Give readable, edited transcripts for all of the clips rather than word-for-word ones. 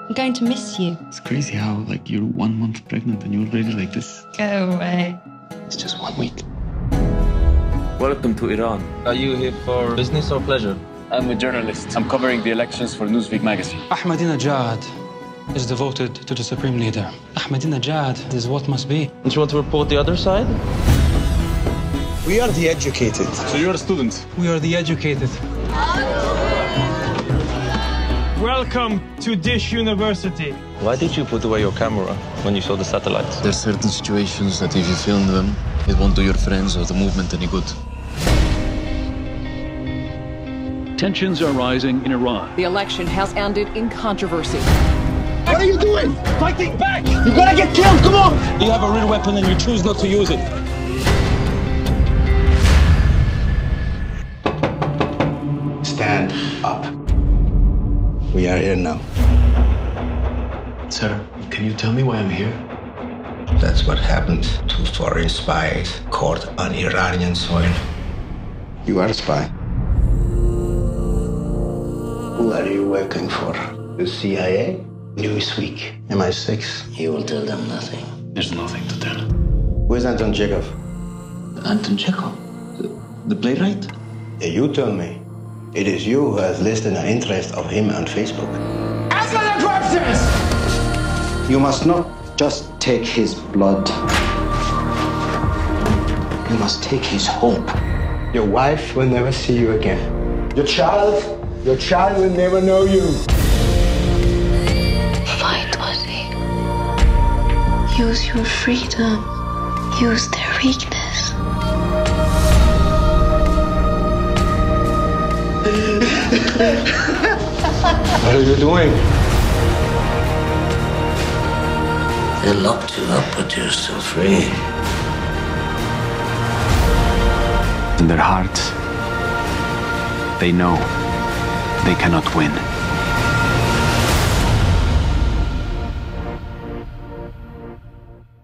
I'm going to miss you. It's crazy how, like, you're 1 month pregnant and you're already like this. Go away. It's just 1 week. Welcome to Iran. Are you here for business or pleasure? I'm a journalist. I'm covering the elections for Newsweek magazine. Ahmadinejad is devoted to the supreme leader. Ahmadinejad is what must be. Don't you want to report the other side? We are the educated. So you're a student? We are the educated. Welcome to Dish University. Why did you put away your camera when you saw the satellites? There's certain situations that if you film them, it won't do your friends or the movement any good. Tensions are rising in Iran. The election has ended in controversy. What are you doing? Fighting back! You're gonna get killed, come on! You have a real weapon and you choose not to use it. Stand up. We are here now. Sir, can you tell me why I'm here? That's what happened to foreign spies caught on Iranian soil. You are a spy. Who are you working for? The CIA? Newsweek? MI6? You will tell them nothing. There's nothing to tell. Where's Anton Chekhov? Anton Chekhov? The playwright? Yeah, you tell me. It is you who has listed an interest of him on Facebook. Answer the questions! You must not just take his blood. You must take his hope. Your wife will never see you again. Your child will never know you. Fight, Ozzy. Use your freedom. Use their weakness. What are you doing? They locked you up, but you're still free. In their hearts, they know they cannot win.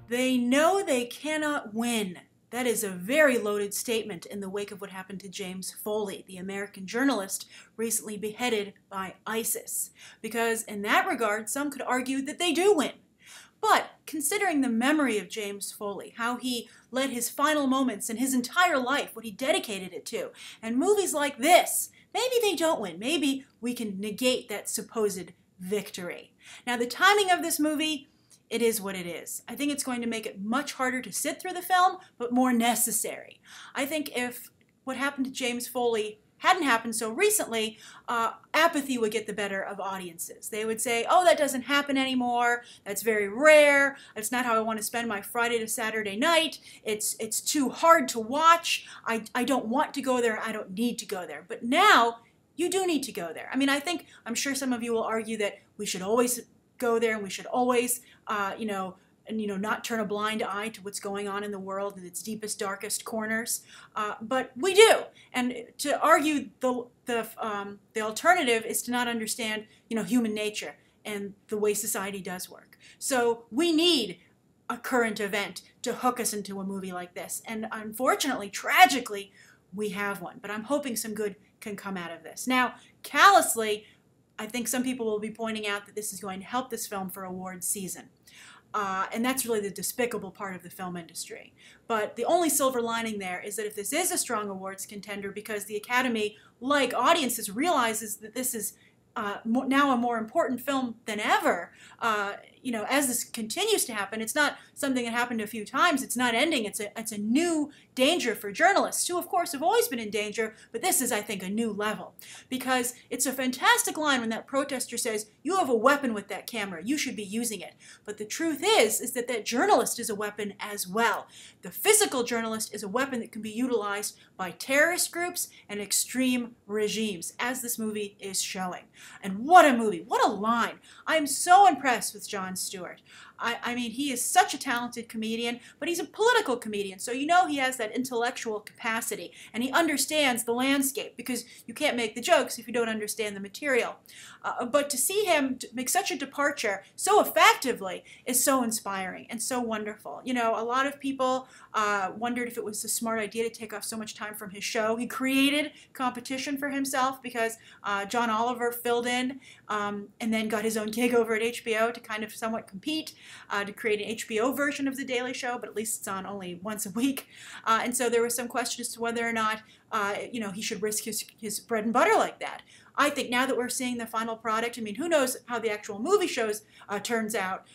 They know they cannot win. That is a very loaded statement in the wake of what happened to James Foley, the American journalist recently beheaded by ISIS. Because in that regard, some could argue that they do win. But considering the memory of James Foley, how he led his final moments in his entire life, what he dedicated it to, and movies like this, maybe they don't win. Maybe we can negate that supposed victory. Now, the timing of this movie, it is what it is. I think it's going to make it much harder to sit through the film, but more necessary. I think if what happened to James Foley hadn't happened so recently, apathy would get the better of audiences. They would say, oh, that doesn't happen anymore. That's very rare. That's not how I want to spend my Friday to Saturday night. It's too hard to watch. I don't want to go there. I don't need to go there. But now, you do need to go there. I mean, I'm sure some of you will argue that we should always go there and we should always, not turn a blind eye to what's going on in the world in its deepest, darkest corners. But we do. And to argue the alternative is to not understand, human nature and the way society does work. So we need a current event to hook us into a movie like this. And unfortunately, tragically, we have one. But I'm hoping some good can come out of this. Now, callously, I think some people will be pointing out that this is going to help this film for awards season. And that's really the despicable part of the film industry. But the only silver lining there is that if this is a strong awards contender, because the Academy, like audiences, realizes that this is now a more important film than ever, as this continues to happen, it's not something that happened a few times. It's not ending. It's a new danger for journalists, who, of course, have always been in danger, but this is, I think, a new level. Because it's a fantastic line when that protester says, you have a weapon with that camera. You should be using it. But the truth is that that journalist is a weapon as well. The physical journalist is a weapon that can be utilized by terrorist groups and extreme regimes, as this movie is showing. And what a movie. What a line. I'm so impressed with Jon Stewart. I mean, he is such a talented comedian, but he's a political comedian, so he has that intellectual capacity, and he understands the landscape, because you can't make the jokes if you don't understand the material. But to see him make such a departure so effectively is so inspiring and so wonderful. A lot of people wondered if it was a smart idea to take off so much time from his show. He created competition for himself because John Oliver filled in and then got his own gig over at HBO to kind of somewhat compete, to create an HBO version of The Daily Show, but at least it's on only once a week. And so there was some question as to whether or not he should risk his bread and butter like that. I think now that we're seeing the final product, I mean, who knows how the actual movie shows turns out,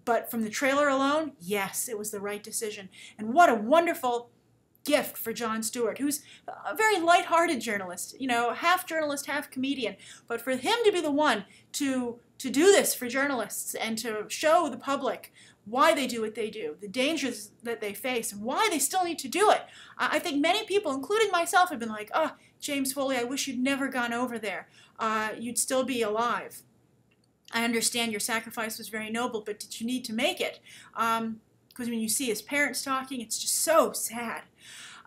but from the trailer alone, yes, it was the right decision. And what a wonderful gift for Jon Stewart, who's a very lighthearted journalist, half journalist, half comedian. But for him to be the one to do this for journalists and to show the public why they do what they do, the dangers that they face, and why they still need to do it. I think many people, including myself, have been like, oh, James Foley, I wish you'd never gone over there. You'd still be alive. I understand your sacrifice was very noble, but did you need to make it? Because when you see his parents talking, it's just so sad.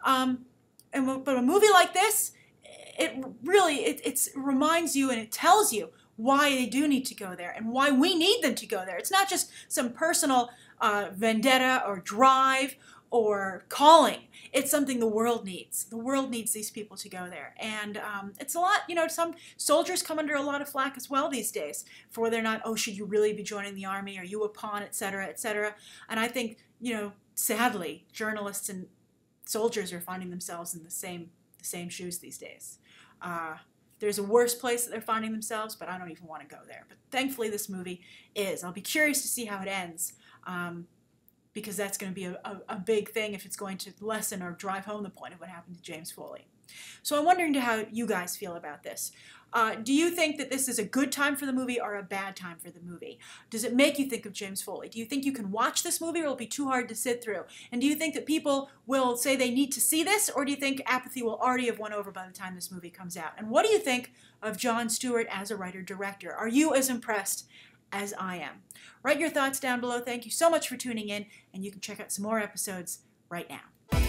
But a movie like this, it reminds you and it tells you why they do need to go there and why we need them to go there. It's not just some personal vendetta or drive or calling. It's something the world needs. The world needs these people to go there. And it's a lot, some soldiers come under a lot of flack as well these days for whether or not, oh, should you really be joining the army? Are you a pawn, et cetera, et cetera. And I think, sadly, journalists and soldiers are finding themselves in the same shoes these days. There's a worse place that they're finding themselves, but I don't even want to go there. But thankfully this movie is. I'll be curious to see how it ends, because that's going to be a big thing if it's going to lessen or drive home the point of what happened to James Foley. So I'm wondering how you guys feel about this. Do you think that this is a good time for the movie or a bad time for the movie? Does it make you think of James Foley? Do you think you can watch this movie or will it be too hard to sit through? And do you think that people will say they need to see this, or do you think apathy will already have won over by the time this movie comes out? And what do you think of Jon Stewart as a writer-director? Are you as impressed as I am? Write your thoughts down below. Thank you so much for tuning in, and you can check out some more episodes right now.